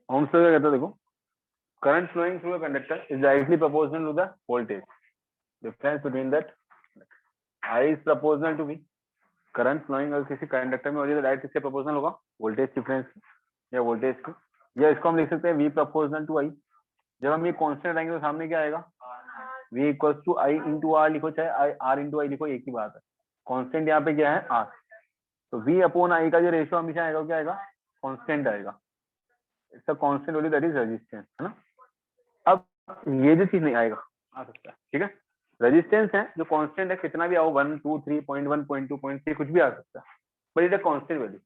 Ohm's law क्या कहता है, देखो, current flowing through a conductor is directly proportional to the voltage difference between that I is proportional to V. Current flowing अगर किसी conductor में हो रही है तो डायरेक्ट किससे प्रोपोर्शनल होगा, वोल्टेज डिफरेंस या वोल्टेज की, या इसको हम लिख सकते हैं वी प्रोपोर्शनल टू आई। जब हम ये कांस्टेंट आएंगे तो सामने क्या आएगा, v equal to I into R लिखो चाहे आई आर इंटू आई लिखो, एक ही बात है। कांस्टेंट यहाँ पे क्या है, आर। तो v अपॉन आई का जो रेशियो हमेशा आएगा क्या आएगा, कांस्टेंट आएगा। इसका constant value that is resistance, है ना। अब ये जो चीज नहीं आएगा, आ सकता है, ठीक है। रेजिस्टेंस है जो कांस्टेंट है, कितना भी आओ 1 2 3 0.1 0.2 0.3 कुछ भी आ सकता है, बट इट कांस्टेंट वैल्यू।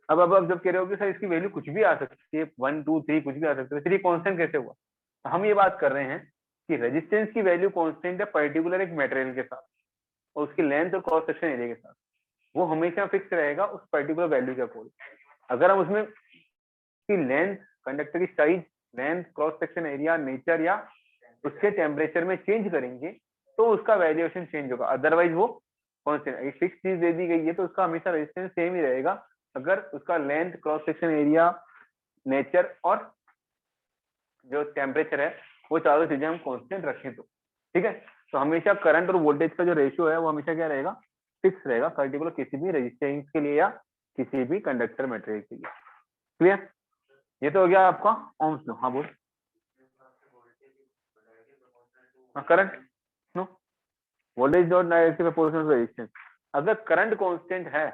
अब जब कह रहे हो कि सर इसकी वैल्यू कुछ भी आ सकती है, 1 2 3 कुछ भी आ सकता है, फिर ये कांस्टेंट कैसे हुआ। तो हम ये बात कर रहे हैं कि रेजिस्टेंस की वैल्यू कांस्टेंट है पर्टिकुलर एक मटेरियल के साथ और उसकी लेंथ और क्रॉस सेक्शन एरिया के साथ, वो हमेशा फिक्स रहेगा उस पर्टिकुलर वैल्यू के अकॉर्डिंग। अगर हम उसमें की लेंथ, कंडक्टर की size, length, cross section area, nature या उसके टेम्परेचर में चेंज करेंगे तो उसका वैल्यूएशन चेंज होगा, अदरवाइज वो कांस्टेंट। एक फिक्स चीज दे दी गई है तो उसका हमेशा रेजिस्टेंस सेम ही रहेगा अगर उसका length, cross section area, nature और जो टेम्परेचर है वो चारों चीजें हम कांस्टेंट रखें तो, ठीक है। तो हमेशा करंट और वोल्टेज का जो रेशियो है वो हमेशा क्या रहेगा, फिक्स रहेगा पर्टिकुलर किसी भी रेजिस्टेंस के लिए या किसी भी कंडक्टर मटेरियल के लिए। क्लियर। ये तो हो गया आपका ओम्स लॉ। हाँ बोल। Current no, voltage not directly proportional to resistance. अगर करंट कांस्टेंट है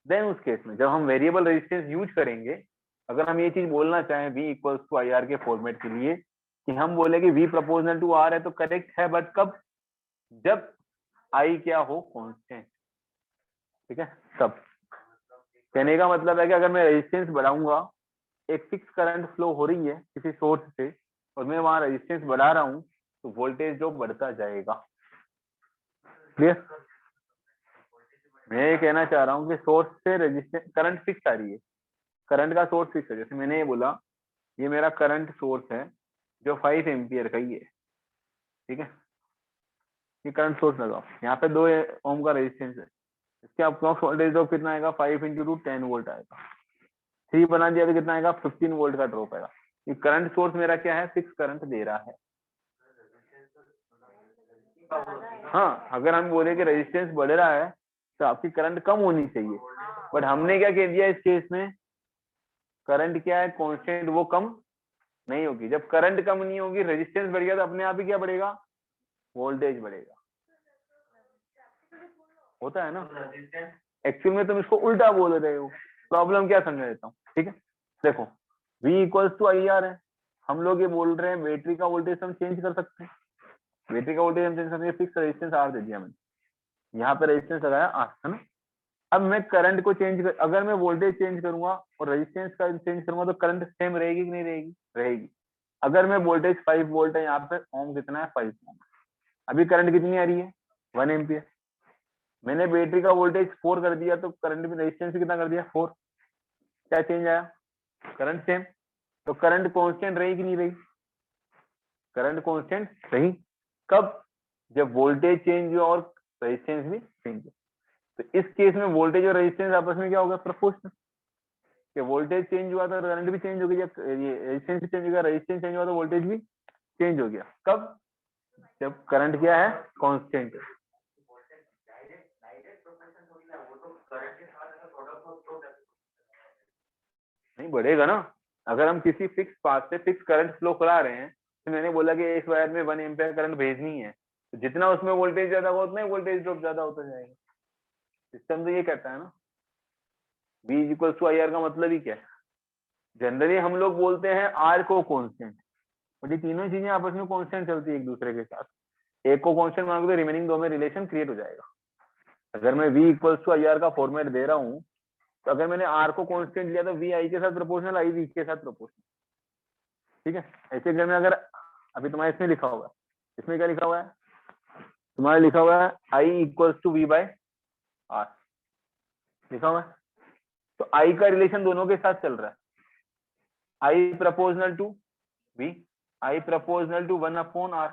देन उस केस में जब हम वेरिएबल रेजिस्टेंस यूज करेंगे, अगर हम ये चीज बोलना चाहें v equals to I R के फॉर्मेट के लिए कि हम बोले कि v प्रोपोर्शनल टू r है तो करेक्ट है, बट कब, जब i क्या हो कांस्टेंट, ठीक है। तब कहने का मतलब है कि अगर मैं रेजिस्टेंस बढ़ाऊंगा, एक फिक्स करंट फ्लो हो रही है किसी सोर्स से और मैं वहां रेजिस्टेंस बढ़ा रहा हूं तो वोल्टेज जो बढ़ता जाएगा। क्लियर। मैं ये कहना चाह रहा हूँ कि सोर्स से रेजिस्टेंस करंट फिक्स आ रही है, करंट का सोर्स फिक्स है। जैसे मैंने ये बोला ये मेरा करंट सोर्स है जो 5 एम्पियर का ही है, ठीक है। ये करंट सोर्स लगाओ, यहाँ पे 2 ओम का रेजिस्टेंस है, इसके अप्रॉक्स वोल्टेज ड्रॉप कितना आएगा, 5 इंटू 2 10 वोल्ट आएगा। 3 बना दिया तो कितना आएगा, 15 वोल्ट का ड्रॉप आएगा। ये करंट सोर्स मेरा क्या है, फिक्स करंट दे रहा है। हाँ, अगर हम बोले कि रेजिस्टेंस बढ़ रहा है तो आपकी करंट कम होनी चाहिए, बट हमने क्या कह दिया इस केस में, करंट क्या है कांस्टेंट, वो कम नहीं होगी। जब करंट कम नहीं होगी, रेजिस्टेंस बढ़ गया तो अपने आप ही क्या बढ़ेगा, वोल्टेज बढ़ेगा। होता है ना, एक्चुअल में तुम इसको उल्टा बोल रहे हो। प्रॉब्लम क्या समझ देता हूँ, ठीक है। देखो v equals to I R है, हम लोग ये बोल रहे हैं बैटरी का वोल्टेज हम चेंज कर सकते हैं, बैटरी का वोल्टेज हम चेंज कर सकते हैं, फिक्स रेजिस्टेंस आर दे दिया मैंने, यहाँ पे रेजिस्टेंस लगाया आर, है ना। अब मैं करंट को चेंज कर, अगर मैं वोल्टेज चेंज करूंगा और रेजिस्टेंस का चेंज करूंगा तो करंट सेम रहेगी कि नहीं रहेगी, रहेगी। अगर मैं वोल्टेज 5 वोल्ट है, यहाँ पे ओम कितना है 5 ओम, अभी करंट कितनी आ रही है 1 एम्पियर। मैंने बैटरी का वोल्टेज 4 कर दिया तो करंट भी, रेजिस्टेंस भी कितना कर दिया 4, क्या चेंज आया, करंट सेम। तो करंट कांस्टेंट रही कि नहीं रही, करंट कांस्टेंट रही। कब, जब वोल्टेज चेंज हुआ और रेजिस्टेंस भी चेंज हुआ। तो इस केस में वोल्टेज और रेजिस्टेंस आपस में क्या होगा, प्रोपोर्शनल। कि वोल्टेज चेंज हुआ तो करंट भी चेंज हो गया, ये रेजिस्टेंस भी चेंज हो गया, रेजिस्टेंस चेंज हुआ तो वोल्टेज भी चेंज हो गया। कब, जब करंट क्या है कांस्टेंट। नहीं बढ़ेगा ना, अगर हम किसी फिक्स पाथ से फिक्स करंट फ्लो करा रहे हैं, तो मैंने बोला कि इस वायर में 1 एम्पियर करंट भेजनी है, तो जितना उसमें वोल्टेज ज्यादा होगा उतना ही वोल्टेज ड्रॉप ज्यादा होता जाएगा। सिस्टम तो ये कहता है ना, v equal to I R का मतलब ही क्या है। जनरली हम लोग बोलते हैं आर को कांस्टेंट, और ये तीनों चीजें आपस में कांस्टेंट चलती है एक दूसरे के साथ। एक को कांस्टेंट मानोगे तो रिमेनिंग दो में रिलेशन क्रिएट हो जाएगा। अगर मैं v equal to I R का फॉर्मेट दे रहा हूँ, तो अगर मैंने r को कांस्टेंट लिया तो v i के साथ प्रोपोर्शनल, i v के साथ प्रोपोर्शनल, ठीक है। ऐसे अगर मैं, अगर अभी तुम्हारे इसमें लिखा हुआ है, इसमें क्या लिखा हुआ है, तुम्हारा लिखा हुआ है i equals to v by r लिखा हुआ है, तो i का रिलेशन दोनों के साथ चल रहा है, i proportional to v, i proportional to 1 upon r।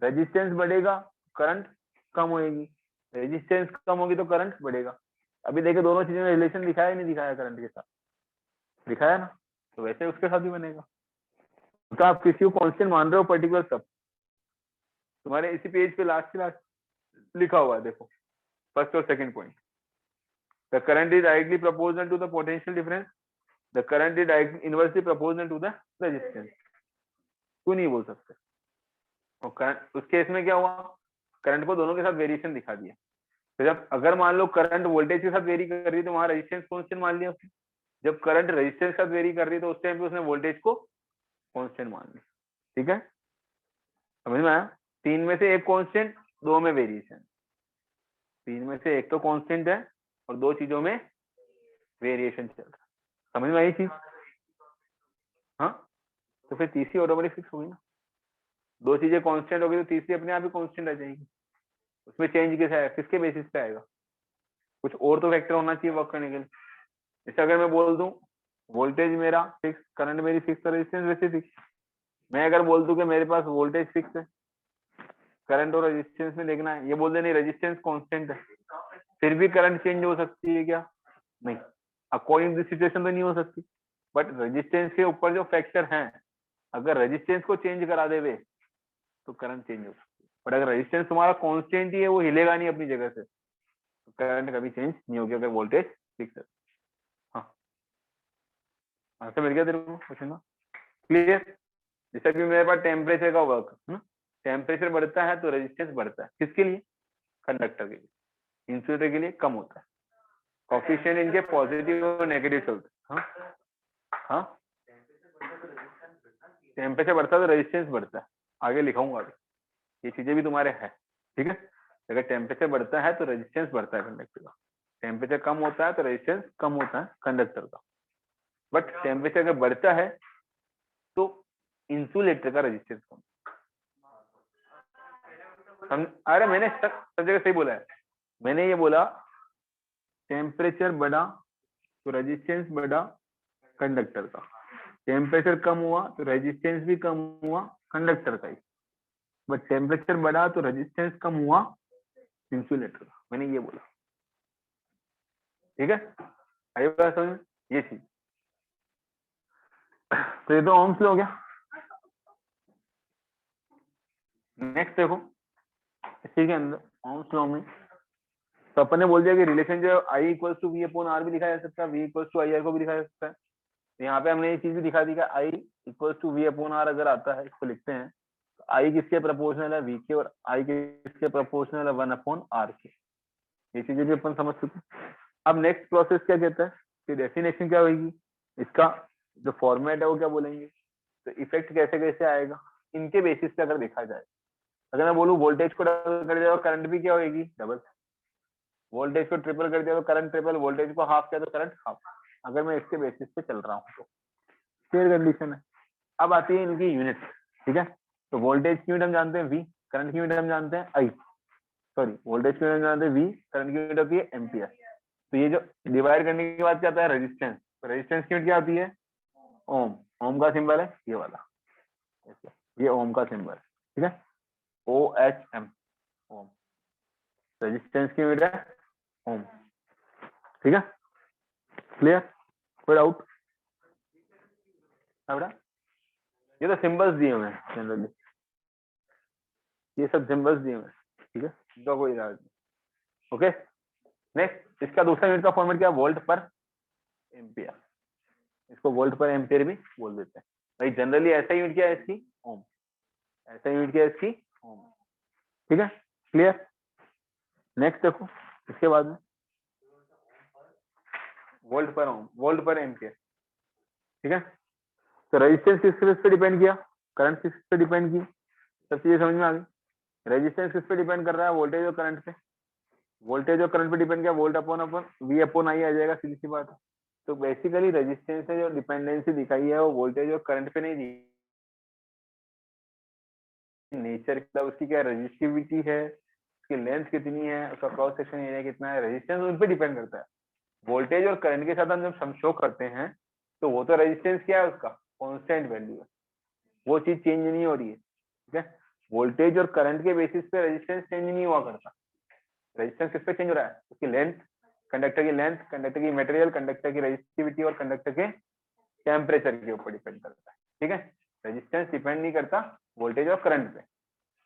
Resistance बढ़ेगा करंट कम होएगी, रेजिस्टेंस कम होगी तो करंट बढ़ेगा। अभी देखिए दोनों चीजों में रिलेशन दिखाया नहीं दिखाया, करंट के साथ दिखाया ना, तो वैसे उसके साथ भी बनेगा। तो आप किसी को कांस्टेंट मान रहे हो पर्टिकुलर सब, तुम्हारे इसी पेज पे लास्ट लिखा हुआ है, देखो फर्स्ट और second point, the current is directly proportional to the potential difference, the current is inversely proportional to the resistance. क्यों नहीं बोल सकते? और करंट उस केस में क्या हुआ, करंट को दोनों के साथ वेरिएशन दिखा दिया। तो जब अगर मान लो करंट वोल्टेज के साथ वेरी कर रही है तो वहां रेजिस्टेंस कांस्टेंट मान लिया उसने। जब करंट रेजिस्टेंस के साथ वेरी कर रही है तो उस टाइम पे उसने वोल्टेज को कांस्टेंट मान लिया। ठीक है, समझ में आया? तीन में से एक कांस्टेंट, दो में वेरिएशन। तीन में से एक तो कांस्टेंट है और दो चीजों में वेरिएशन चल रहा है। समझ में आई चीज? हाँ, तो फिर तीसरी ऑटोमेटिक फिक्स होगी ना। दो चीजें कांस्टेंट होगी तो तीसरी अपने आप ही कांस्टेंट आ जाएगी। उसमें चेंज किसके बेसिस पे आएगा? कुछ और तो फैक्टर होना चाहिए वर्क करने के लिए। जैसे अगर मैं बोल दूं वोल्टेज मेरा फिक्स, करंट मेरी फिक्स, रेजिस्टेंस वैसे फिक्स। मैं अगर बोल दूं कि मेरे पास वोल्टेज फिक्स है, करंट और रेजिस्टेंस में देखना है, ये बोल दे नहीं रेजिस्टेंस कांस्टेंट है, फिर भी करंट चेंज हो सकती है क्या? नहीं, अकॉर्डिंग टू सिचुएशन तो नहीं हो सकती। बट रेजिस्टेंस के ऊपर जो फैक्टर हैं, अगर रेजिस्टेंस को चेंज करा देवे तो करंट चेंज हो सकती है। बट अगर रेजिस्टेंस तुम्हारा कांस्टेंट ही है, वो हिलेगा नहीं अपनी जगह से, तो करंट कभी चेंज नहीं होगी अगर वोल्टेज फिक्स है। हाँ, आंसर मिल गया तेरे को क्वेश्चन का? क्लियर? जैसे कि मेरे पास टेम्परेचर का वर्क है, टेम्परेचर बढ़ता है तो रेजिस्टेंस बढ़ता है। किसके लिए? कंडक्टर के लिए। इंसुलेटर के लिए कम होता है। कोफिशिएंट इनके पॉजिटिव और नेगेटिव चलते हैं। हाँ, टेम्परेचर बढ़ता है तो रेजिस्टेंस बढ़ता है, आगे लिखाऊंगा अभी, ये चीजें भी तुम्हारे है। ठीक है, अगर टेम्परेचर बढ़ता है तो रेजिस्टेंस बढ़ता है कंडक्टर का, टेम्परेचर कम होता है तो रेजिस्टेंस कम होता है कंडक्टर का। बट टेम्परेचर अगर बढ़ता है तो इंसुलेटर का रेजिस्टेंस कम। अरे मैंने सब जगह सही बोला है। मैंने ये बोला टेम्परेचर बढ़ा तो रेजिस्टेंस बढ़ा कंडक्टर का, टेम्परेचर कम हुआ तो रेजिस्टेंस भी कम हुआ कंडक्टर का ही। बट टेम्परेचर बढ़ा तो रेजिस्टेंस कम हुआ इंसुलेटर का, मैंने ये बोला। ठीक है, आई बात समझ में? ये चीज तो ये तो ओम्स लॉ हो गया। नेक्स्ट देखो, इसी के अंदर ओम्स लॉ में तो अपन ने बोल दिया कि रिलेशन जो I equal to V upon R भी लिखा जा सकता है, V equal to I R को भी लिखा जा सकता है। तो यहाँ पे हमने ये चीज भी दिखा दी कि I equal to V upon R अगर आता है, इसको लिखते हैं तो I किसके प्रोपोर्शनल है? V के, और I किसके प्रोपोर्शनल है? 1 अपॉन आर के। ये चीजें भी अपन समझ चुके हैं। अब नेक्स्ट प्रोसेस क्या कहता है कि डेफिनेशन क्या होगी, इसका जो फॉर्मेट है वो क्या बोलेंगे, तो इफेक्ट कैसे कैसे आएगा इनके बेसिस पे अगर देखा जाए। अगर मैं बोलूँ वोल्टेज को डबल कर दिया तो करंट भी क्या होगी? डबल। वोल्टेज को ट्रिपल कर दिया तो करंट ट्रिपल, वोल्टेज को हाफ किया तो करंट हाफ। अगर मैं इसके बेसिस पे चल रहा हूँ तो क्लियर कंडीशन है। अब आती है इनकी यूनिट। ठीक है, तो वोल्टेज की यूनिट हम जानते हैं V, करंट की यूनिट हम जानते हैं I, सॉरी वोल्टेज की यूनिट जानते हैं V, करंट की यूनिट होती है एम्पियर। तो ये जो डिवाइड करने के बाद क्या आता है? रेजिस्टेंस। रेजिस्टेंस की यूनिट क्या आती है? ओम। ओम का सिंबल है ये वाला, ये ओम का सिंबल। ठीक है, OHM, ओम। रेजिस्टेंस की यूनिट है ओम। ठीक है, क्लियर? कोई डाउट? ये तो सिंबल्स दिए हुए हैं जनरली, ये सब सिंबल्स दिए हुए हैं। ठीक है, इनका कोई इलाज नहीं। ओके, नेक्स्ट इसका दूसरा यूनिट का फॉर्मेट क्या? वोल्ट पर एम्पियर। इसको वोल्ट पर एम्पियर भी बोल देते हैं भाई। जनरली ऐसा यूनिट क्या है इसकी? ओम। ऐसा यूनिट क्या है इसकी? ओम। ठीक है, क्लियर? नेक्स्ट देखो इसके बाद में वोल्ट पर ओम, वोल्ट पर एम्पियर। ठीक है, तो रेजिस्टेंस किस पे डिपेंड किया? करंट किस पे डिपेंड की? सब चीजें समझ में आ गई। रेजिस्टेंस किस पे डिपेंड कर रहा है? वोल्टेज और करंट पे। वोल्टेज और करंट पे डिपेंड किया, वोल्ट अपॉन अपन V अपॉन आई आ जाएगा, सीधी सी बात है। तो बेसिकली रेजिस्टेंस से जो डिपेंडेंसी दिखाई है वो वोल्टेज और करंट पे नहीं दी, नेचर का उसकी क्या रेजिस्टिविटी है, उसकी लेंथ कितनी है, उसका क्रॉस सेक्शन एरिया कितना है, रेजिस्टेंस उन पे डिपेंड करता है। वोल्टेज और करंट के साथ हम जब सम शो करते हैं तो वो तो रेजिस्टेंस क्या है? उसका कांस्टेंट वैल्यू है, वो चीज चेंज नहीं हो रही है। ठीक है, वोल्टेज और करंट के बेसिस पे रेजिस्टेंस चेंज नहीं हुआ करता। रेजिस्टेंस किस पे चेंज हो रहा है? उसकी लेंथ, कंडक्टर की लेंथ, कंडक्टर की मटेरियल, कंडक्टर की रेजिस्टिविटी और कंडक्टर के टेम्परेचर के ऊपर डिपेंड करता है, ठीक है। रेजिस्टेंस डिपेंड नहीं करता वोल्टेज और करंट पे।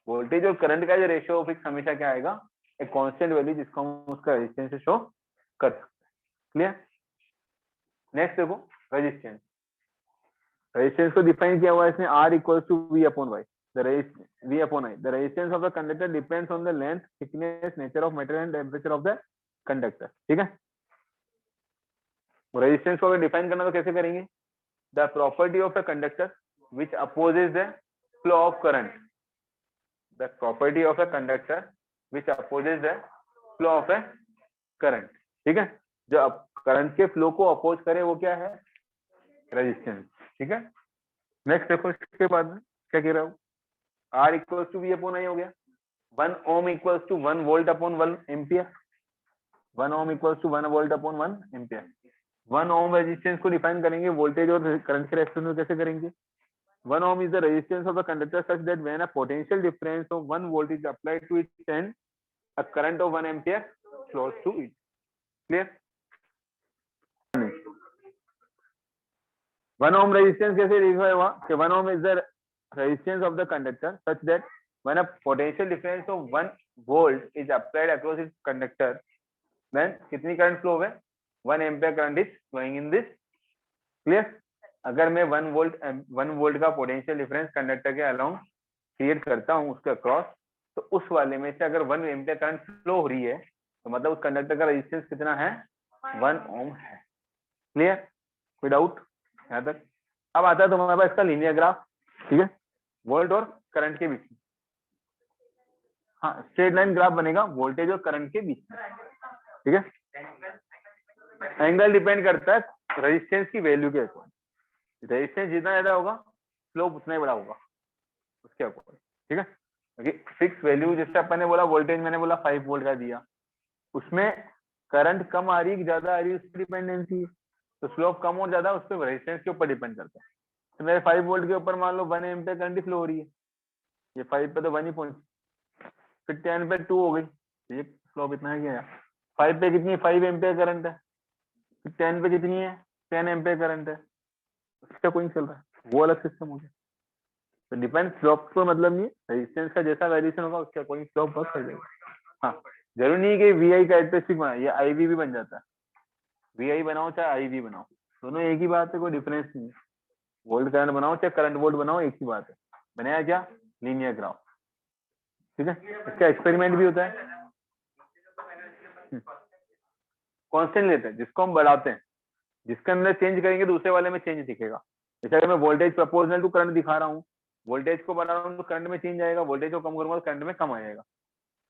वोल्टेज और करंट का जो रेशियो फिक्स हमेशा क्या आएगा, एक कांस्टेंट वैल्यू जिसको हम उसका रेजिस्टेंस से शो कर सकते हैं। क्लियर। नेक्स्ट देखो रेजिस्टेंस। रेजिस्टेंस को डिफाइन किया हुआ है इसमें R equals to V upon Y। V upon I. The resistance of the conductor depends on the length, thickness, nature of material and temperature of the conductor. ठीक है। Resistance को अगर define करना तो कैसे करेंगे, the property of the conductor which opposes the flow of current. The property of the conductor which opposes the flow of the current. ठीक है, जो करंट के फ्लो को अपोज करे वो क्या है, रेजिस्टेंस। ठीक है। नेक्स्ट देखो इसके बाद में क्या कह रहा हूँ, R equals to V upon I हो गया। 1 ohm equals to 1 volt upon 1 ampere. 1 ohm equals to 1 volt upon 1 ampere. 1 ohm resistance को डिफाइन करेंगे वोल्टेज और करंट के रेस्पेक्ट में कैसे करेंगे। 1 ohm is the resistance of the conductor such that when a potential difference of 1 volt is applied to its end a current of 1 ampere flows to it. Clear. 1 ohm resistance कैसे लिखा हुआ कि 1 ohm is the resistance of the conductor such that when a potential difference of 1 volt is applied across its conductor then कितनी current flow है, 1 ampere current is flowing in this। Clear. अगर मैं 1 volt का potential difference conductor के along create करता हूँ उसके across, तो उस वाले में से अगर 1 एम्पियर करंट फ्लो हो रही है तो मतलब उस कंडक्टर का रेजिस्टेंस कितना है, 1 ओम है। क्लियर, कोई डाउट यहाँ तक। अब आता है तुम्हारे पास इसका लीनियर ग्राफ। ठीक है, वोल्ट और करंट के बीच में, हाँ स्ट्रेट लाइन ग्राफ बनेगा वोल्टेज और करंट के बीच में। ठीक है, एंगल डिपेंड करता है रेजिस्टेंस की वैल्यू के अकॉर्डिंग। रेजिस्टेंस जितना ज्यादा होगा स्लोप उतना ही बड़ा होगा उसके अकॉर्डिंग। ठीक है, क्योंकि फिक्स वैल्यू जैसे अपन ने बोला वोल्टेज मैंने बोला 5 वोल्ट का दिया, उसमें करंट कम आ रही ज्यादा आ रही उसकी डिपेंडेंसी है, तो स्लोप कम और ज्यादा उस पर रेजिस्टेंस के ऊपर डिपेंड करता है। तो मेरे 5 वोल्ट के ऊपर मान लो 1 एम्पियर करंट फ्लो हो रही है, ये 5 पे तो 1 ही पहुंच, फिर 10 पे 2 हो गई, ये स्लोप इतना है क्या, 5 पे कितनी 5 एम्पियर करंट है, फिर 10 पे कितनी है 10 एम्पियर करंट है, उसका कोई चल रहा है, वो अलग सिस्टम हो गया। तो डिपेंड स्लोप को मतलब नहीं, रेजिस्टेंस का जैसा वेरिएशन होगा उसका कोई स्लोप वर्क कर जाएगा। हाँ जरूरी नहीं कि VI कैरेक्टरिस्टिक बना, ये IV भी बन जाता है। VI बनाओ चाहे IV बनाओ, दोनों एक ही बात है, कोई डिफरेंस नहीं है। वोल्ट करंट बनाओ चाहे करंट वोल्ट बनाओ एक ही बात है, बनाया क्या, लीनियर ग्राफ। ठीक है, इसका एक्सपेरिमेंट भी होता है। कांस्टेंट लेते हैं जिसको हम बढ़ाते हैं, जिसके अंदर चेंज करेंगे दूसरे वाले में चेंज दिखेगा। जैसे अगर मैं वोल्टेज प्रोपोर्शनल टू करंट दिखा रहा हूँ, वोल्टेज को बढ़ा रहा हूँ तो करंट में चेंज आएगा, वोल्टेज को कम करूंगा तो करंट में कम आएगा,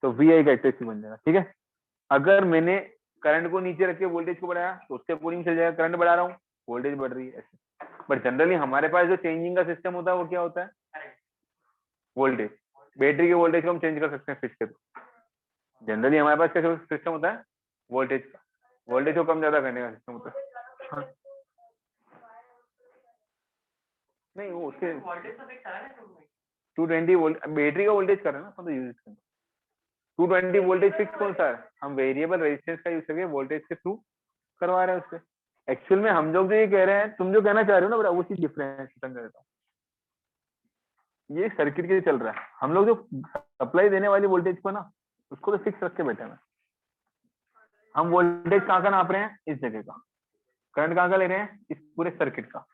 तो VI कैरेक्टरिस्टिक बन जाएगा। ठीक है, अगर मैंने करंट को नीचे रख के वोल्टेज को बढ़ाया तो उससे पूरी चल जाएगा, करंट बढ़ा रहा हूँ वोल्टेज बढ़ रही है ऐसे। बट जनरली हमारे पास जो चेंजिंग का सिस्टम होता है वो क्या होता है, वोल्टेज, बैटरी के वोल्टेज को हम चेंज कर सकते हैं स्विच के थ्रू। जनरली हमारे पास क्या सिस्टम होता है, वोल्टेज का, वोल्टेज को कम ज्यादा करने का सिस्टम होता है। हाँ। नहीं वो उसके 220 वोल्ट बैटरी का वोल्टेज कर रहे हैं ना अपन तो यूज करते हैं। 220 वोल्टेज फिक्स कौन सा है, हम वेरिएबल रेजिस्टेंस का यूज करके वोल्टेज के थ्रू करवा रहे हैं उससे। एक्चुअल में हम लोग जो ये कह रहे हैं, तुम जो कहना चाह रहे हो ना वो चीज डिफरेंस समझ रहा हूँ, ये सर्किट के लिए चल रहा है। हम लोग जो सप्लाई देने वाली वोल्टेज को ना उसको तो फिक्स रख के बैठे हैं, हम वोल्टेज कहाँ का नाप रहे हैं, इस जगह का, करंट कहाँ का ले रहे हैं, इस पूरे सर्किट का।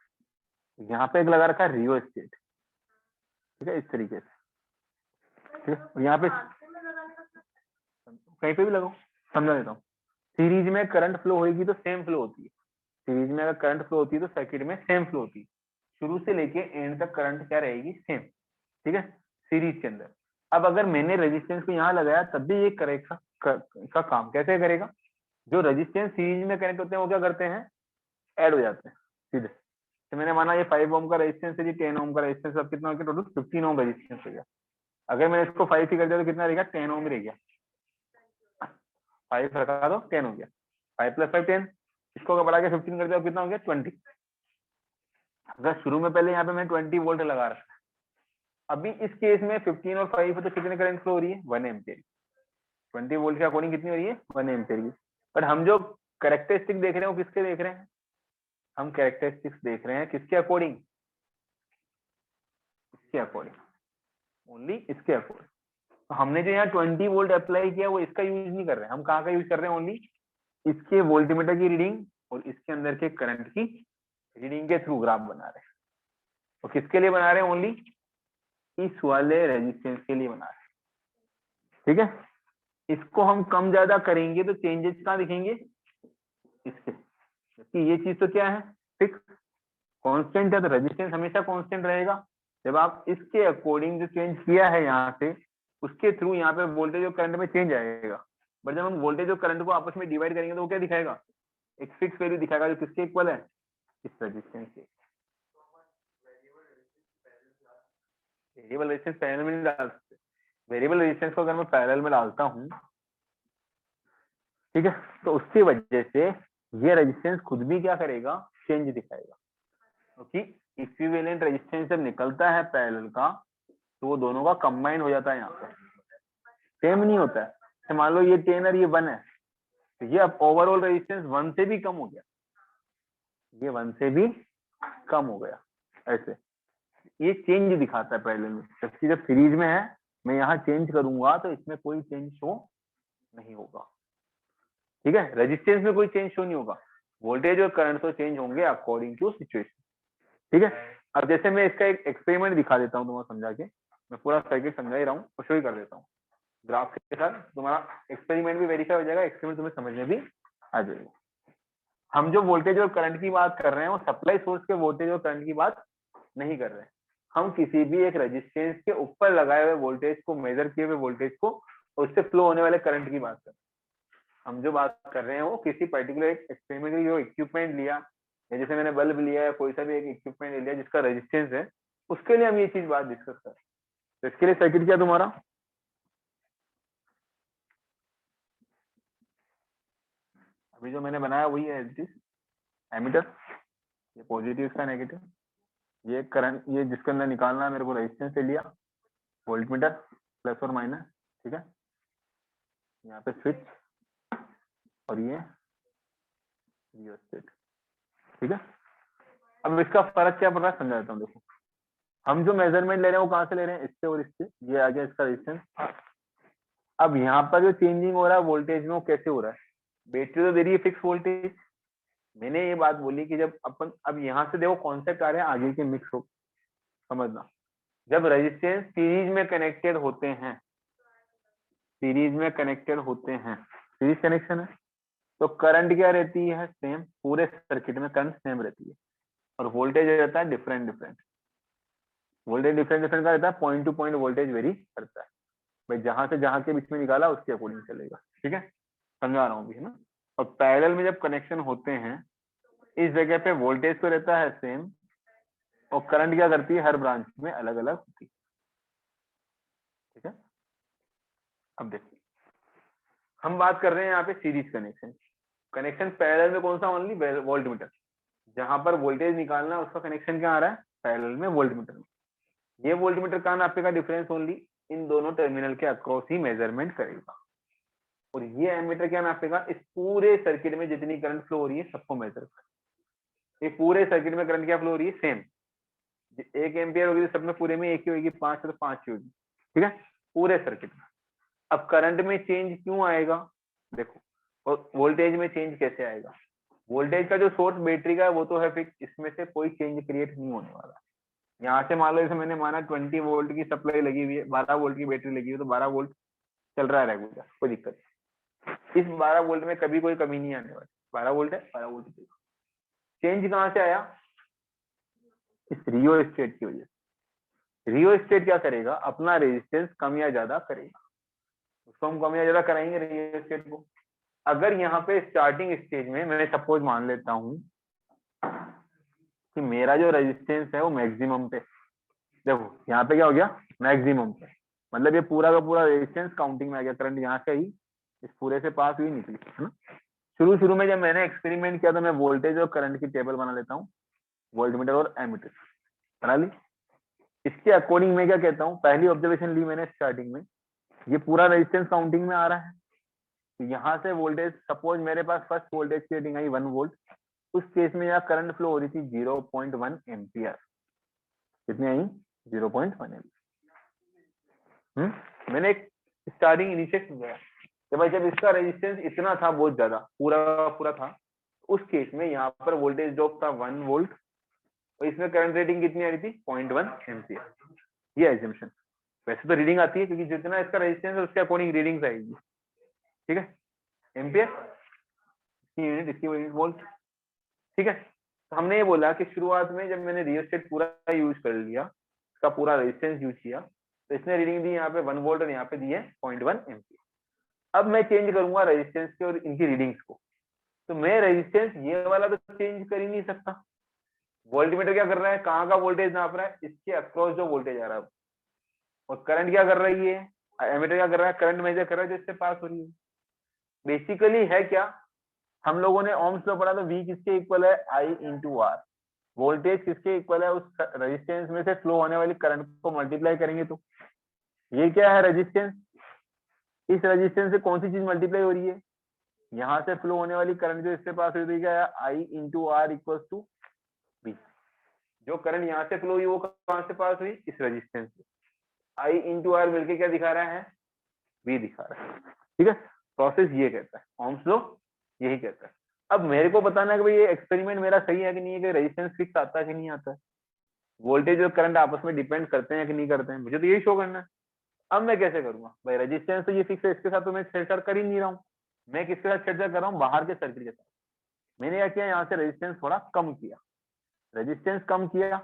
यहाँ पे एक लगा रखा है रियो स्टेट, ठीक है, इस तरीके से। ठीक है, और यहाँ पे कहीं पे भी लगाओ, समझा देता हूँ। सीरीज में करंट फ्लो होगी तो सेम फ्लो होती है, सीरीज में अगर करंट फ्लो होती है तो सर्किट में सेम फ्लो होती है, शुरू से लेके एंड तक करंट क्या रहेगी, सेम। ठीक है, सीरीज के अंदर। अब अगर मैंने रेजिस्टेंस को यहाँ लगाया तब भी ये करेगा का काम कैसे करेगा, जो रेजिस्टेंस सीरीज में कनेक्ट होते हैं वो क्या करते हैं, ऐड हो जाते हैं सीधे। तो मैंने माना ये 5 ओम का रेजिस्टेंस है जी, 10 ओम का रेजिस्टेंस, अब कितना हो गया टोटल 15 ओम रेजिस्टेंस हो गया। अगर मैंने इसको 5 ही कर दिया तो कितना रहेगा, 10 ओम रह गया, 5 रखा तो 10 हो गया, 5 + 5 10, इसको अगर बढ़ा के 15 कर दिया तो कितना हो गया 20। अगर शुरू में पहले यहाँ पे मैं 20 वोल्ट लगा रखा, अभी इस केस में 15 और 5 है तो कितने करंट फ्लो हो रही है, 1 एम्पियर। 20 वोल्ट के अकॉर्डिंग कितनी हो रही है, 1 एम्पियर की। बट हम जो कैरेक्टरिस्टिक देख रहे हैं वो किसके देख रहे हैं, हम कैरेक्टरिस्टिक्स देख रहे हैं किसके अकॉर्डिंग, इसके अकॉर्डिंग, ओनली इसके अकॉर्डिंग। तो हमने जो यहाँ 20 वोल्ट अप्लाई किया वो इसका यूज नहीं कर रहे हैं, हम कहाँ का यूज कर रहे हैं, ओनली इसके वोल्टमीटर की रीडिंग और इसके अंदर के करंट की रीडिंग के थ्रू ग्राफ बना रहे हैं। तो किसके लिए बना रहे हैं, ओनली इस वाले रेजिस्टेंस के लिए बना रहे हैं, ठीक है। इसको हम कम ज्यादा करेंगे तो चेंजेस कहाँ दिखेंगे, इसके, क्योंकि ये चीज तो क्या है, फिक्स कांस्टेंट है, तो रेजिस्टेंस हमेशा कांस्टेंट रहेगा। जब आप इसके अकॉर्डिंग जो चेंज किया है यहाँ से, उसके थ्रू यहाँ पे वोल्टेज और करंट में चेंज आएगा। बट जब हम वोल्टेज और करंट को आपस में डिवाइड करेंगे तो वो क्या दिखाएगा, एक फिक्स वैल्यू दिखाएगा जो किसके इक्वल है, इस रेजिस्टेंस के। वेरिएबल रेजिस्टेंस पैरेलल में नहीं डाल सकते, वेरिएबल रेजिस्टेंस को अगर मैं पैरेलल में डालता हूँ, ठीक है, तो उसकी वजह से ये रेजिस्टेंस खुद भी क्या करेगा, चेंज दिखाएगा, क्योंकि इक्विवेलेंट रेजिस्टेंस जब निकलता है पैरेलल का तो वो दोनों का कंबाइन हो जाता है, यहाँ पे सेम नहीं होता है। तो मान लो ये 10 और ये 1 है, तो ये अब ओवरऑल रेजिस्टेंस 1 से भी कम हो गया, ये 1 से भी कम हो गया, ऐसे ये चेंज दिखाता है पैरेलल में। जबकि जब सीरीज में है, मैं यहाँ चेंज करूंगा तो इसमें कोई चेंज शो नहीं होगा, ठीक है, रेजिस्टेंस में कोई चेंज शो नहीं होगा, वोल्टेज और करंट तो चेंज होंगे अकॉर्डिंग टू सिचुएशन, ठीक है। अब जैसे मैं इसका एक एक्सपेरिमेंट दिखा देता हूँ तुम्हें समझा के, मैं पूरा सर्किट समझा ही रहा हूँ और शो ही कर देता हूँ ग्राफ के साथ, तुम्हारा एक्सपेरिमेंट भी वेरीफाई हो जाएगा, एक्सपेरिमेंट तुम्हें समझ में भी आ जाएगा। हम जो वोल्टेज और करंट की बात कर रहे हैं वो सप्लाई सोर्स के वोल्टेज और करंट की बात नहीं कर रहे हैं, हम किसी भी एक रेजिस्टेंस के ऊपर लगाए हुए वोल्टेज को, मेजर किए हुए वोल्टेज को, और उससे फ्लो होने वाले करंट की बात कर रहे हैं। हम जो बात कर रहे हैं वो किसी पर्टिकुलर एक्सपेरिमेंट जो इक्विपमेंट लिया, या जैसे मैंने बल्ब लिया या कोई सा भी एक इक्विपमेंट लिया जिसका रेजिस्टेंस है, उसके लिए हम ये चीज बात डिस्कस कर रहे हैं। तो इसके लिए सर्किट क्या तुम्हारा, अभी जो मैंने बनाया वही है, एमीटर, ये पॉजिटिव इसका नेगेटिव, ये करंट, ये जिसके अंदर निकालना है मेरे को रेजिस्टेंस से लिया, वोल्टमीटर प्लस और माइनस, ठीक है, यहाँ पे स्विच और ये रियोस्टेट, ठीक है। अब इसका फर्क क्या पड़ रहा है समझाता हूँ, देखो हम जो मेजरमेंट ले रहे हैं वो कहाँ से ले रहे हैं, इससे और इससे, ये आ गया इसका रेजिस्टेंस। अब यहाँ पर जो चेंजिंग हो रहा है वोल्टेज में वो कैसे हो रहा है, बैटरी तो दे रही है फिक्स वोल्टेज। मैंने ये बात बोली कि जब अपन, अब यहाँ से देखो कॉन्सेप्ट आ रहे हैं आगे के मिक्स हो, समझना, जब रेजिस्टेंस सीरीज में कनेक्टेड होते हैं, सीरीज में कनेक्टेड होते हैं, सीरीज कनेक्शन है, तो करंट क्या रहती है, सेम, पूरे सर्किट में करंट सेम रहती है, और वोल्टेज रहता है different different, voltage different different का रहता है, point two point voltage very करता है, भाई जहां से जहां के बीच में निकाला उसके अकॉर्डिंग चलेगा, ठीक है, समझा रहा हूँ अभी, है ना। और पैरेलल में जब कनेक्शन होते हैं, इस जगह पे वोल्टेज तो रहता है सेम, और करंट क्या करती है, हर ब्रांच में अलग अलग होती है, ठीक है। अब देखिए हम बात कर रहे हैं यहाँ पे सीरीज कनेक्शन, कनेक्शन पैरेलल में कौन सा, ओनली वोल्टमीटर, जहां पर वोल्टेज निकालना है उसका कनेक्शन क्या आ रहा है, पैरेलल में वोल्टमीटर में। ये वोल्टमीटर कहाँ नापेगा डिफरेंस, ओनली इन दोनों टर्मिनल के अक्रॉस ही मेजरमेंट करेगा, और ये एमीटर क्या नापेगा, इस पूरे सर्किट में जितनी करंट फ्लो हो रही है सबको मेजर कर, ये पूरे सर्किट में करंट क्या फ्लो हो रही है, सेम, 1 एम्पियर होगी तो सब में पूरे में एक ही होगी, 5 है तो 5 ही होगी, ठीक है, पूरे सर्किट में। अब करंट में चेंज क्यों आएगा, देखो, और वोल्टेज में चेंज कैसे आएगा, वोल्टेज का जो सोर्स बैटरी का है वो तो है फिक्स, इसमें से कोई चेंज क्रिएट नहीं होने वाला। यहाँ से मान लो जैसे मैंने माना 20 वोल्ट की सप्लाई लगी हुई है, 12 वोल्ट की बैटरी लगी हुई है, तो 12 वोल्ट चल रहा है रेगुलर, कोई दिक्कत नहीं, इस 12 वोल्ट में कभी कोई कमी नहीं आने वाली, 12 वोल्ट है, 12 वोल्ट चेंज कहाँ से आया, इस रियो स्टेट की वजह से। रियो स्टेट क्या करेगा, अपना रेजिस्टेंस कम या ज्यादा करेगा, उसको हम कम या ज्यादा कराएंगे रियो स्टेट को। अगर यहाँ पे स्टार्टिंग स्टेज में मैं सपोज मान लेता हूँ कि मेरा जो रेजिस्टेंस है वो मैक्सिमम पे, देखो यहाँ पे क्या हो गया, मैक्सिमम पे, मतलब ये पूरा का पूरा रेजिस्टेंस काउंटिंग में आ गया, करंट यहाँ से ही इस पूरे से पास हुई निकली, है ना। शुरू शुरू में जब मैंने एक्सपेरिमेंट किया तो मैं वोल्टेज और करंट की टेबल बना लेता हूँ, वोल्टमीटर और एमीटर बना ली। इसके अकॉर्डिंग मैं क्या कहता हूँ, पहली ऑब्जर्वेशन ली मैंने स्टार्टिंग में, ये पूरा रेजिस्टेंस काउंटिंग में आ रहा है, तो यहाँ से वोल्टेज, सपोज मेरे पास फर्स्ट वोल्टेज की रेटिंग आई 1 वोल्ट, उस केस में यहाँ करंट फ्लो हो रही थी 0.1 एम्पियर। कितनी आई? 0.1 एम्पियर। मैंने एक स्टार्टिंग इनिशिएट किया कि भाई जब इसका रेजिस्टेंस इतना था, बहुत ज्यादा, पूरा पूरा था, उस केस में यहाँ पर वोल्टेज ड्रॉप था 1 वोल्ट और इसमें करंट रेटिंग कितनी आ रही थी? 0.1 एम्पियर। ये एजम्पशन। वैसे तो रीडिंग आती है क्योंकि जितना इसका रेजिस्टेंस है उसके अकॉर्डिंग रीडिंग्स आएगी। ठीक है, एम्पियर इसकी यूनिट, इसकी यूनिट वोल्ट। ठीक है, तो हमने ये बोला कि शुरुआत में जब मैंने रियोस्टेट पूरा यूज कर लिया, इसका पूरा रेजिस्टेंस यूज किया, तो इसने रीडिंग दी यहाँ पे 1 वोल्ट और यहाँ पे दी है 0.1 एम्पियर। अब मैं चेंज करूंगा रेजिस्टेंस के और इनकी रीडिंग्स को, तो मैं रेजिस्टेंस ये वाला तो चेंज कर ही नहीं सकता। वोल्टमीटर क्या कर रहा है? कहाँ का वोल्टेज नाप रहा है? इसके अक्रॉस जो वोल्टेज आ रहा है। और करंट क्या कर रही है? एमीटर क्या कर रहा है? करंट मेजर कर रहा है जिससे पास हो रही है। बेसिकली है क्या, हम लोगों ने ओम्स लॉ पढ़ा, तो V किसके इक्वल है? I into R. वोल्टेज किसके इक्वल है? उस रेजिस्टेंस में से फ्लो होने वाली करंट को मल्टीप्लाई करेंगे। तो ये क्या है? रेजिस्टेंस। इस रेजिस्टेंस से कौन सी चीज मल्टीप्लाई हो रही है? यहाँ से फ्लो होने वाली करंट जो इससे पास हुई, क्या है? I into R equal to V। जो करंट यहाँ से फ्लो हुई वो कहाँ से पास हुई? इस रेजिस्टेंस से। I इंटू आर मिलकर क्या दिखा रहा है? V दिखा रहा है। ठीक है, प्रोसेस ये कहता है, ओम्स लॉ यही कहता है। अब मेरे को बताना है कि भाई ये एक्सपेरिमेंट मेरा सही है कि नहीं है, कि रेजिस्टेंस फिक्स आता है कि नहीं आता है, वोल्टेज और करंट आपस में डिपेंड करते हैं कि नहीं करते हैं, मुझे तो यही शो करना है। अब मैं कैसे करूंगा भाई? रेजिस्टेंस तो ये फिक्स है, इसके साथ तो मैं छेड़छाड़ कर ही नहीं रहा हूँ। मैं किसके साथ छेड़छाड़ कर रहा हूँ? बाहर के सर्किट के साथ। मैंने क्या किया? यहाँ से रेजिस्टेंस थोड़ा कम किया, रेजिस्टेंस कम किया,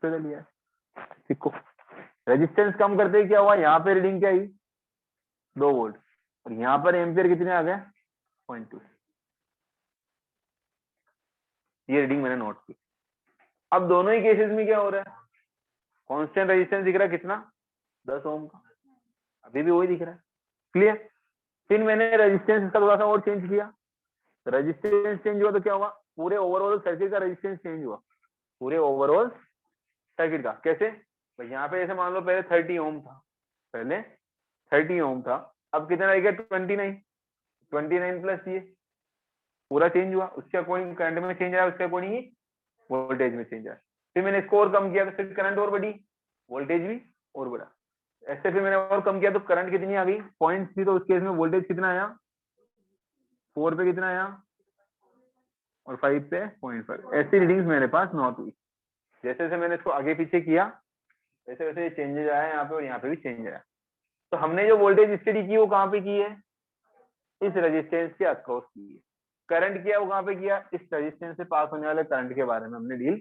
फिर लिया। ठीक हो, रेजिस्टेंस कम करते ही क्या हुआ? यहाँ पे रीडिंग क्या आई? 2 वोल्ट, और यहाँ पर एम्पियर कितने आ गए? 0.2। ये रीडिंग मैंने नोट की। अब दोनों ही केसेस में क्या हो रहा है? कांस्टेंट रेजिस्टेंस दिख रहा है कितना? 10 ओम का, अभी भी वही दिख रहा है। क्लियर? फिर मैंने रेजिस्टेंस इसका थोड़ा सा और चेंज किया, रेजिस्टेंस चेंज हुआ तो क्या हुआ? पूरे ओवरऑल सर्किट का रेजिस्टेंस चेंज हुआ, पूरे ओवरऑल सर्किट का। कैसे? तो यहाँ पे जैसे मान लो पहले 30 ओम था, पहले 30 ओम था, अब कितना रह गया? 29। 29 प्लस ये पूरा चेंज हुआ, उसके अकॉर्डिंग करंट में चेंज आया, उसके अकॉर्डिंग ही वोल्टेज में चेंज आया। फिर मैंने इसको और कम किया तो फिर करंट और बढ़ी, वोल्टेज भी और बढ़ा। ऐसे फिर मैंने और कम किया तो करंट कितनी आ गई? 0.3। तो उस केस में वोल्टेज कितना आया? 4 पे कितना आया? और 5 पे 0.5। ऐसी रीडिंग्स मेरे पास नोट हुई। जैसे जैसे मैंने इसको आगे पीछे किया वैसे वैसे चेंजेस आया यहाँ पे, और यहाँ पे भी चेंज आया। तो हमने जो वोल्टेज स्टडी की वो कहाँ पे की है? इस रेजिस्टेंस के अक्रॉस की है। करंट किया वो कहाँ पे किया? इस रेजिस्टेंस से पास होने वाले करंट के बारे में हमने डील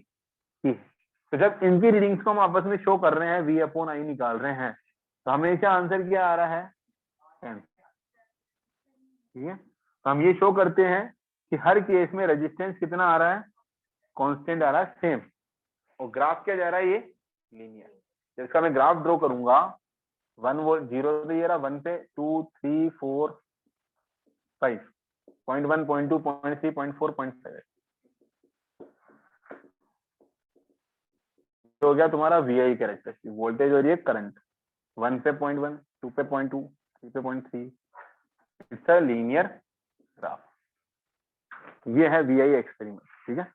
की। तो जब इनकी रीडिंग्स को हम आपस में शो कर रहे हैं, V अपॉन I निकाल रहे हैं, तो हमेशा आंसर क्या आ रहा है? 10। ठीक है, तो हम ये शो करते हैं कि हर केस में रेजिस्टेंस कितना आ रहा है? कांस्टेंट आ रहा है, सेम। और ग्राफ क्या जा रहा है? ये लीनियर। तो इसका मैं ग्राफ ड्रॉ करूंगा, 1 वोल्ट 0 पे ये रहा, 1 पे 2 3 4 5, 0.1 0.2 0.3 0.4 0.7 हो गया तुम्हारा VI कैरेक्टरिस्टिक, वोल्टेज और ये करंट। 1 पे 0.1, 2 पे 0.2, 3 पे 0.3। It's a linear graph. ये है VI एक्सपेरिमेंट। ठीक है,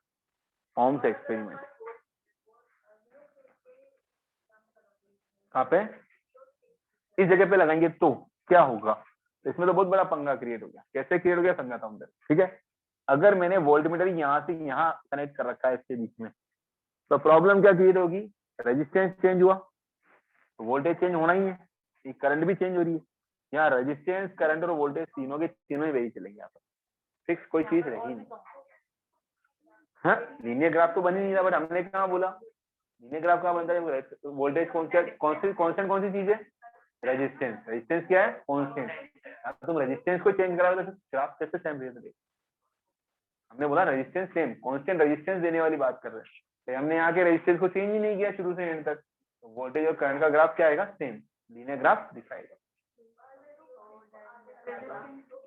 ओम्स एक्सपेरिमेंट। कहाँ पे? इस जगह पे लगाएंगे तो क्या होगा? इसमें तो बहुत बड़ा पंगा क्रिएट हो गया। कैसे क्रिएट हो गया समझाता हूँ। ठीक है, अगर मैंने वोल्टमीटर यहाँ से यहाँ कनेक्ट कर रखा है इसके बीच में, तो प्रॉब्लम क्या क्रिएट होगी? रेजिस्टेंस चेंज हुआ तो वोल्टेज चेंज होना ही है, करंट भी चेंज हो रही है। यहाँ रेजिस्टेंस, करंट और वोल्टेज तीनों के तीनों ही वही चलेंगे यहाँ पर, फिक्स कोई चीज रहेगी नहीं। हाँ, लीनियर ग्राफ तो बन ही नहीं रहा, बट हमने कहाँ बोला लीनियर ग्राफ कहाँ बनता है? वोल्टेज कौन सी चीज है? रेजिस्टेंस। रेजिस्टेंस क्या है? कांस्टेंट। अब तुम रेजिस्टेंस को चेंज करा तो ग्राफ कैसे सेम रहेगा? हमने बोला रेजिस्टेंस सेम, कांस्टेंट रेजिस्टेंस देने वाली बात कर रहे हैं, तो हमने यहाँ के रेजिस्टेंस को चेंज ही नहीं किया शुरू से एंड तक, तो वोल्टेज और करंट का ग्राफ क्या आएगा? सेम, लीनियर ग्राफ दिखाएगा।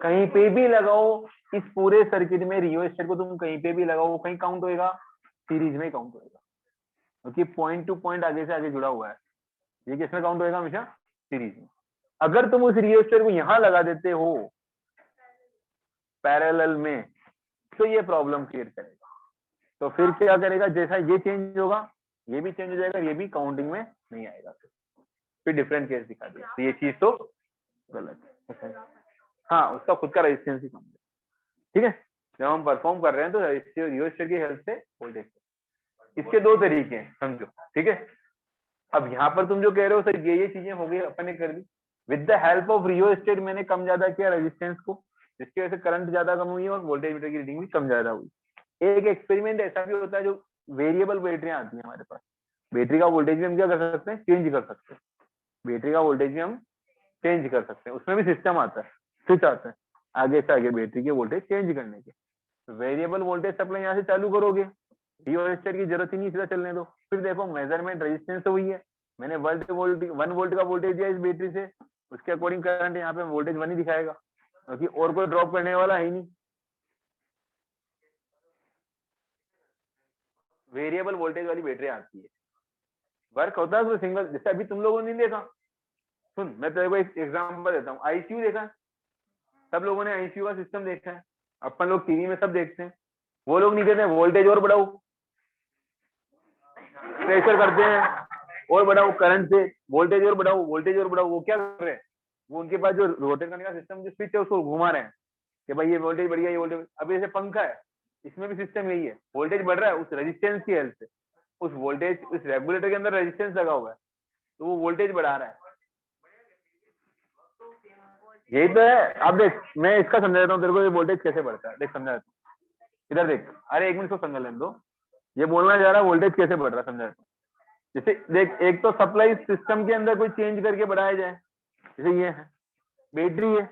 कहीं पे भी लगाओ इस पूरे सर्किट में, रियोस्टेट को तुम कहीं पे भी लगाओ, कहीं काउंट होएगा? सीरीज में काउंट होएगा, क्योंकि पॉइंट टू पॉइंट आगे से आगे जुड़ा हुआ है। ये किसमें काउंट होएगा? हमेशा सीरीज में। अगर तुम उस रियोस्टेट को यहाँ लगा देते हो पैरेलल में, तो ये प्रॉब्लम क्रिएट करेगा। तो फिर क्या करेगा, जैसा ये चेंज होगा ये भी चेंज हो जाएगा, ये भी काउंटिंग में नहीं आएगा, फिर डिफरेंट केस दिखा दिया। तो ये चीज तो गलत है। हाँ, उसका खुद का रेजिस्टेंस ही कम है। ठीक है, जब हम परफॉर्म कर रहे हैं तो रियोस्टेट की हेल्प से वोल्टेज, इसके दो तरीके हैं समझो। ठीक है, अब यहाँ पर तुम जो कह रहे हो सर ये चीजें हो गई, अपन ने कर ली with the help of rheostat, मैंने कम ज्यादा किया रेजिस्टेंस को, जिसकी वजह से करंट ज्यादा कम हुई और वोल्टेज मीटर की रीडिंग भी कम ज्यादा हुई। एक एक्सपेरिमेंट ऐसा भी होता है जो वेरिएबल बैटरियां आती हैं हमारे पास, बैटरी का वोल्टेज भी हम क्या कर सकते हैं, चेंज कर सकते हैं, बैटरी का वोल्टेज भी हम चेंज कर सकते हैं, उसमें भी सिस्टम आता है, स्विच आता है आगे से आगे बैटरी के वोल्टेज चेंज करने के। वेरिएबल वोल्टेज सप्लाई यहाँ से चालू करोगे, रियोस्टेट की जरूरत ही नहीं, सीधा चलने दो। फिर देखो मेजरमेंट रेजिस्टेंस तो वही है, मैंने 1 वोल्ट का वोल्टेज दिया इस बैटरी से, उसके अकॉर्डिंग करंट यहाँ पे वोल्टेज 1 ही दिखाएगा, क्योंकि और कोई ड्रॉप करने वाला है ही नहीं। वेरिएबल वोल्टेज वाली बैटरी आती है, वर्क होता है उसमें सिंगल, जैसे अभी तुम लोगों ने नहीं देखा। सुन, मैं तेरे को एक एग्जांपल देता हूँ, आईसीयू देखा है, सब लोगों ने आईसीयू का सिस्टम देखा है, अपन लोग टीवी में सब देखते हैं। वो लोग नहीं कहते वोल्टेज और बढ़ाओ, प्रेशर करते हैं और बढ़ाओ करंट से, वोल्टेज और बढ़ाओ, वोल्टेज और बढ़ाओ। वो क्या कर रहे हैं, वो उनके पास जो रोटेट करने का सिस्टम जो स्विच है उसको घुमा रहे हैं कि भाई ये वोल्टेज बढ़ गया, ये वोल्टेज। अब जैसे पंखा है, इसमें भी सिस्टम यही है, वोल्टेज बढ़ रहा है उस रेजिस्टेंस की हेल्प से, उस वोल्टेज उस रेगुलेटर के अंदर रेजिस्टेंस लगा हुआ है तो वो वोल्टेज बढ़ा रहा है। यही तो है। अब देख मैं इसका समझा देता हूँ तेरे को, ये वोल्टेज कैसे बढ़ता है, देख समझा देता हूँ, इधर देख, अरे एक मिनट को समझा लेने दो, ये बोलना चाह रहा है वोल्टेज कैसे बढ़ रहा है, समझा देता हूँ। जैसे देख, एक तो सप्लाई सिस्टम के अंदर कोई चेंज करके बढ़ाया जाए, जैसे ये है बैटरी है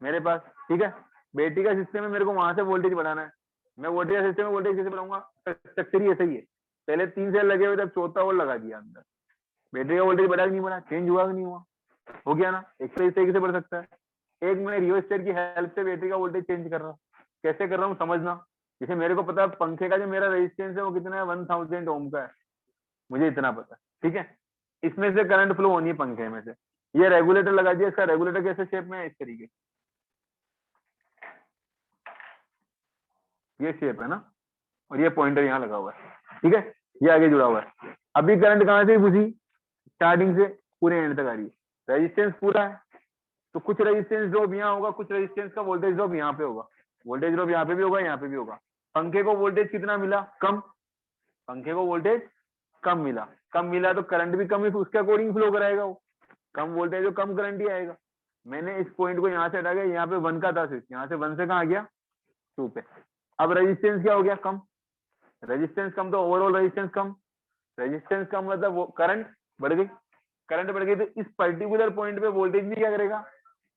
मेरे पास, ठीक है, बैटरी का सिस्टम है, मेरे को वहां से वोल्टेज बढ़ाना है, मैं वोल्टेज का सिस्टम में वोल्टेज कैसे बढ़ाऊंगा, स्ट्रक्चर ही ऐसा ही है, पहले 3 सेल लगे हुए थे, चौथा और लगा दिया अंदर, बैटरी का वोल्टेज बढ़ा कि नहीं बढ़ा, चेंज हुआ कि नहीं हुआ, हो गया ना। एक तो इस तरीके से बढ़ सकता है। एक मैं रियोस्टेट की हेल्प से बैटरी का वोल्टेज चेंज कर रहा हूँ, कैसे कर रहा हूँ समझना। जैसे मेरे को पता है पंखे का जो मेरा रेजिस्टेंस है वो कितना है, 1000 ओम का है, मुझे इतना पता है, ठीक है, इसमें से करंट फ्लो होनी है पंखे में से। ये रेगुलेटर लगा दिया, इसका रेगुलेटर कैसे शेप में है, इस तरीके, ये शेप है ना, और ये पॉइंटर यहाँ लगा हुआ है, ठीक है, ये आगे जुड़ा हुआ है। अभी करंट कहाँ से घुसी, स्टार्टिंग से पूरे एंड तक आ रही है, रेजिस्टेंस पूरा है, तो कुछ रेजिस्टेंस ड्रॉप यहाँ होगा, कुछ रेजिस्टेंस का वोल्टेज ड्रॉप यहाँ पे होगा, वोल्टेज ड्रॉप यहाँ पे भी होगा, यहाँ पे भी होगा। पंखे को वोल्टेज कितना मिला, कम, पंखे को वोल्टेज कम मिला, कम मिला तो करंट भी कम ही उसके अकॉर्डिंग फ्लो कराएगा, वो कम वोल्टेज तो कम करंट ही आएगा। मैंने इस पॉइंट को यहाँ से हटा गया, यहाँ पे 1 का था स्विच, यहाँ से 1 से कहाँ आ गया 2 पे। अब रेजिस्टेंस क्या हो गया, कम, रेजिस्टेंस कम तो ओवरऑल रेजिस्टेंस कम, रेजिस्टेंस कम मतलब वो करंट बढ़ गई, करंट बढ़ गई तो इस पर्टिकुलर पॉइंट पे वोल्टेज भी क्या करेगा,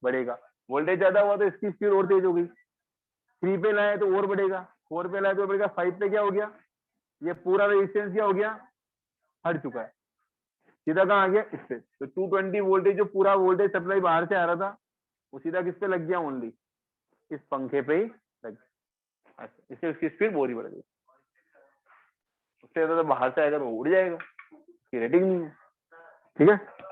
बढ़ेगा। वोल्टेज ज्यादा हुआ तो इसकी स्पीड और तेज हो गई, 3 पे लाए तो और बढ़ेगा, 4 पे लाए तो बढ़ेगा, 5 पे क्या हो गया, ये पूरा रेजिस्टेंस क्या हो गया, हट चुका है, सीधा कहाँ आ गया इस पे। तो 220 वोल्टेज जो पूरा वोल्टेज सप्लाई बाहर से आ रहा था वो सीधा किस पे लग गया, ओनली इस पंखे पे ही लग गया। अच्छा, इससे उसकी स्पीड बहुत ही बढ़ गई, उससे तो बाहर से आएगा तो उड़ जाएगा, उसकी रेटिंग नहीं है, ठीक है।